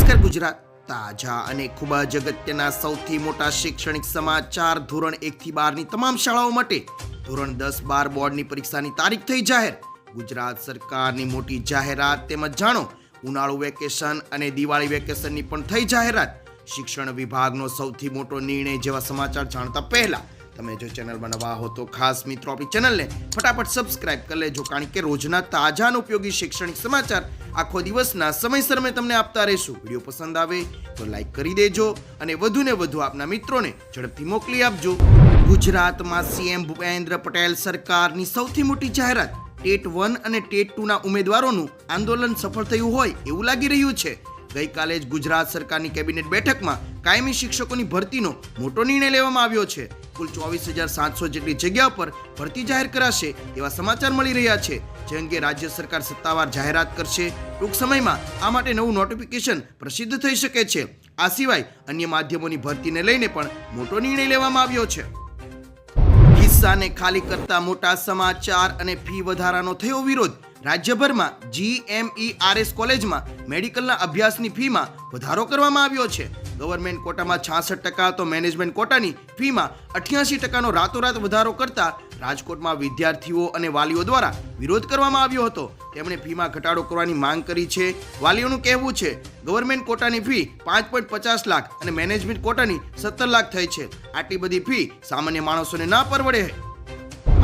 નમસ્કાર ગુજરાત, તાજા અને ખૂબ જ અગત્યના સૌથી મોટા શૈક્ષણિક સમાચાર. ધોરણ 1 થી 12 ની તમામ શાળાઓ માટે ધોરણ 10-12 બોર્ડની પરીક્ષાની તારીખ થઈ જાહેર. ગુજરાત સરકારની મોટી જાહેરાત. તેમજ જાણો ઉનાળુ વેકેશન અને દિવાળી વેકેશનની પણ થઈ જાહેરાત. શિક્ષણ વિભાગનો સૌથી મોટો નિર્ણય જેવા સમાચાર જાણતા પહેલા તમે જો ચેનલમાં નવા હો તો ખાસ મિત્રો આપણી ચેનલને ફટાફટ સબસ્ક્રાઇબ કરી લેજો, કારણ કે રોજના તાજા અને ઉપયોગી શૈક્ષણિક સમાચાર આખો દિવસના સમયસર મેં તમને આપતા રહીશું. વિડીયો પસંદ આવે તો લાઈક કરી દેજો અને વધુને વધુ આપના મિત્રોને ઝડપથી મોકલી આપજો. ગુજરાતમાં સીએમ ભૂપેન્દ્ર પટેલ સરકારની સૌથી મોટી જાહેરાત. ટેટ 1 અને ટેટ 2 ના ઉમેદવારોનું આંદોલન સફળ થયું હોય એવું લાગી રહ્યું છે. ગઈકાલે જ ગુજરાત સરકારની કેબિનેટ બેઠકમાં કાયમી શિક્ષકોની ભરતીનો મોટો નિર્ણય લેવામાં આવ્યો છે. કુલ 24,700 જેટલી જગ્યા પર ભરતી જાહેર કરાશે એવા સમાચાર મળી રહ્યા છે, જે અંગે રાજ્ય સરકાર સત્તાવાર જાહેરાત કરશે. ટૂંક સમયમાં આ માટે નવું નોટિફિકેશન પ્રસિદ્ધ થઈ શકે છે. આ સિવાય અન્ય માધ્યમોની ભરતીને લઈને પણ મોટો નિર્ણય લેવામાં આવ્યો છે. ખિસ્સાને ખાલી કરતા મોટા સમાચાર અને ફી વધારાનો થયો વિરોધ. રાજ્યભરમાં GMERS કોલેજમાં મેડિકલના અભ્યાસની ફીમાં વધારો કરવામાં આવ્યો છે. ગવર્મેન્ટ કોટામાં 66% તો મેનેજમેન્ટ કોટાની ફીમાં 88% રાતોરાત વધારો કરતા રાજકોટમાં વિદ્યાર્થીઓ અને વાલીઓ દ્વારા વિરોધ કરવામાં આવ્યો હતો. તેમણે ફીમાં ઘટાડો કરવાની માંગ કરી છે. વાલીઓનું કહેવું છે ગવર્મેન્ટ કોટાની ફી 5.50 લાખ અને મેનેજમેન્ટ કોટાની 17 લાખ થઈ છે. આટલી બધી ફી સામાન્ય માણસોને ના પરવડે.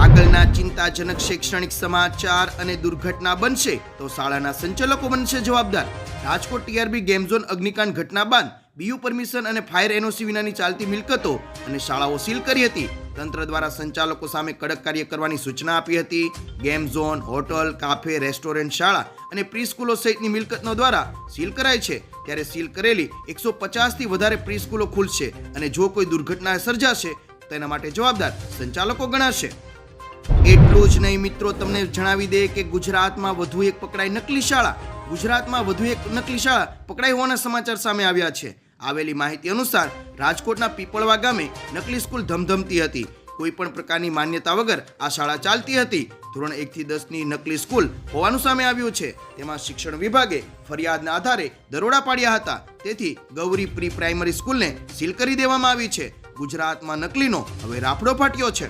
આગળના ચિંતાજનક શૈક્ષણિક સમાચાર. અને દુર્ઘટના બનશે તો શાળાના સંચાલકો બનશે જવાબદાર. રાજકોટ TRB ગેમ ઝોન અગ્નિકાંડ ઘટના બાદ BU પરમિશન અને ફાયર NOC વિનાની ચાલતી મિલકતો અને શાળાઓ સીલ કરી હતી. તંત્ર દ્વારા સંચાલકો સામે કડક કાર્ય કરવાની સૂચના આપી હતી. Game zone, hotel, cafe, restaurant, શાળા અને પ્રી સ્કૂલો સહિતની મિલકતો દ્વારા સીલ કરાય છે. ત્યારે સીલ કરેલી 150 થી વધારે પ્રી સ્કૂલો ખુલશે અને જો કોઈ દુર્ઘટના સર્જાશે તેના માટે જવાબદાર સંચાલકો ગણાશે. એટલું જ નહીં મિત્રો, તમને જણાવી દે કે ગુજરાતમાં વધુ એક પકડાઈ નકલી શાળા. ગુજરાતમાં વધુ એક નકલી શાળા પકડાઈ હોવાના સમાચાર સામે આવ્યા છે. આવેલી માહિતી અનુસાર રાજકોટના પીપળવા ગામે નકલી સ્કૂલ ધમધમતી હતી. કોઈ પણ પ્રકારની માન્યતા વગર આ શાળા ચાલતી હતી. ધોરણ 1 થી 10 ની નકલી સ્કૂલ હોવાનું સામે આવ્યું છે. તેમાં શિક્ષણ વિભાગે ફરિયાદના આધારે દરોડા પાડ્યા હતા. તેથી ગૌરી પ્રી પ્રાઇમરી સ્કૂલને સીલ કરી દેવામાં આવી છે. ગુજરાતમાં નકલીનો હવે રાફડો ફાટ્યો છે.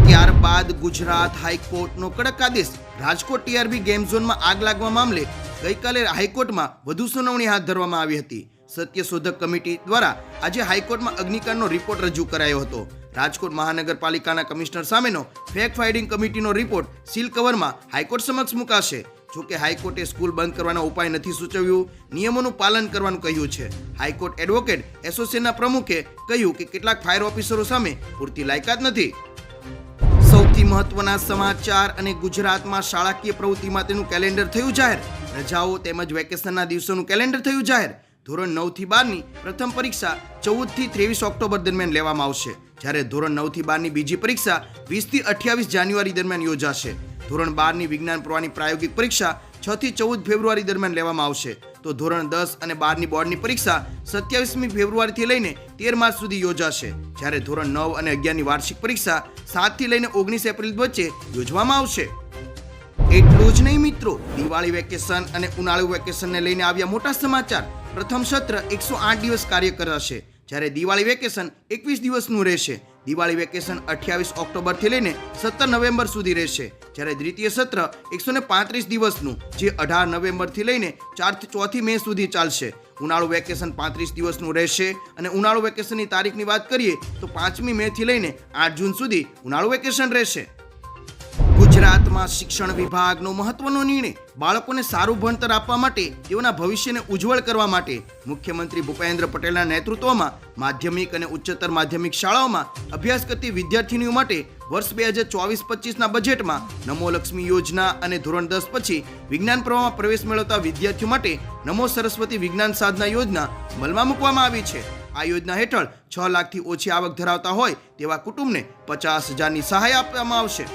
ત્યારબાદ ગુજરાત હાઈકોર્ટનો કડક આદેશ. રાજકોટ TRB ગેમ ઝોનમાં આગ લાગવા મામલે ગઈકાલે હાઈકોર્ટમાં વધુ સુનાવણી હાથ ધરવામાં આવી હતી. સત્યશોધક કમિટી દ્વારા આજે હાઈકોર્ટમાં અગ્નિકાંડનો રિપોર્ટ રજૂ કરાયો હતો. રાજકોટ મહાનગરપાલિકાના કમિશનર સામેનો ફેક્ટ ફાઇન્ડિંગ કમિટીનો રિપોર્ટ સીલ કવરમાં હાઈકોર્ટ સમક્ષ મુકાશે. જોકે હાઈકોર્ટે સ્કૂલ બંધ કરવાનો ઉપાય નથી સૂચવ્યું, નિયમોનું પાલન કરવાનું કહ્યું છે. હાઈકોર્ટ એડવોકેટ એસોસિએશનના પ્રમુખે કહ્યું કે કેટલાક ફાયર ઓફિસરો સામે પૂરતી લાયકાત નથી. સૌથી મહત્વના સમાચાર. અને ગુજરાતમાં શાળાકીય પ્રવૃત્તિ માટેનું કેલેન્ડર થયું જાહેર. રજાઓ તેમજ વેકેશનના દિવસોનું કેલેન્ડર થયું જાહેર. ધોરણ 9 થી 12 ની પ્રથમ પરીક્ષા 14 થી 23 ઓક્ટોબર દરમિયાન લેવામાં આવશે, જ્યારે ધોરણ 9 થી 12 ની બીજી પરીક્ષા 20 થી 28 જાન્યુઆરી દરમિયાન યોજાશે. ધોરણ 12 ની વિજ્ઞાન પ્રવાહની પ્રાયોગિક પરીક્ષા 6 થી 14 ફેબ્રુઆરી દરમિયાન લેવામાં આવશે. તો ધોરણ 10 અને 12 ની બોર્ડની પરીક્ષા 27મી ફેબ્રુઆરીથી લઈને 13 માર્ચ સુધી યોજાશે, જ્યારે ધોરણ 9 અને 11 ની વાર્ષિક પરીક્ષા 7 થી લઈને 19 એપ્રિલ વચ્ચે યોજવામાં આવશે. એટલું જ નહીં મિત્રો, દિવાળી વેકેશન અને ઉનાળુ વેકેશનને લઈને આવ્યા મોટા સમાચાર. પ્રથમ સત્ર 108 દિવસ કાર્ય કરાશે, જ્યારે દિવાળી વેકેશન 21 દિવસનું રહેશે. દિવાળી વેકેશન 28 ઓક્ટોબરથી લઈને 17 નવેમ્બર સુધી રહેશે, જ્યારે દ્વિતીય સત્ર 135 દિવસનું, જે 18 નવેમ્બરથી લઈને 4 મે સુધી ચાલશે. ઉનાળુ વેકેશન 35 દિવસનું રહેશે. અને ઉનાળુ વેકેશનની તારીખની વાત કરીએ તો 5મી મે થી લઈને 8 જૂન સુધી ઉનાળુ વેકેશન રહેશે. ગુજરાતમાં શિક્ષણ વિભાગનો મહત્વનો નિર્ણય. બાળકોને સારું ભણતર આપવા માટે, તેઓના ભવિષ્યને ઉજ્જવળ કરવા માટે મુખ્યમંત્રી ભૂપેન્દ્ર પટેલના નેતૃત્વમાં માધ્યમિક અને ઉચ્ચતર માધ્યમિક શાળાઓમાં અભ્યાસ કરતી વિદ્યાર્થીનીઓ માટે વર્ષ 2024-25ના બજેટમાં નમો લક્ષ્મી યોજના અને ધોરણ 10 પછી વિજ્ઞાન પ્રવાહમાં પ્રવેશ મેળવતા વિદ્યાર્થીઓ માટે નમો સરસ્વતી વિજ્ઞાન સાધના યોજના અમલમાં મૂકવામાં આવી છે. આ યોજના હેઠળ 6 લાખથી ઓછી આવક ધરાવતા હોય તેવા કુટુંબને 50,000ની સહાય આપવામાં આવશે.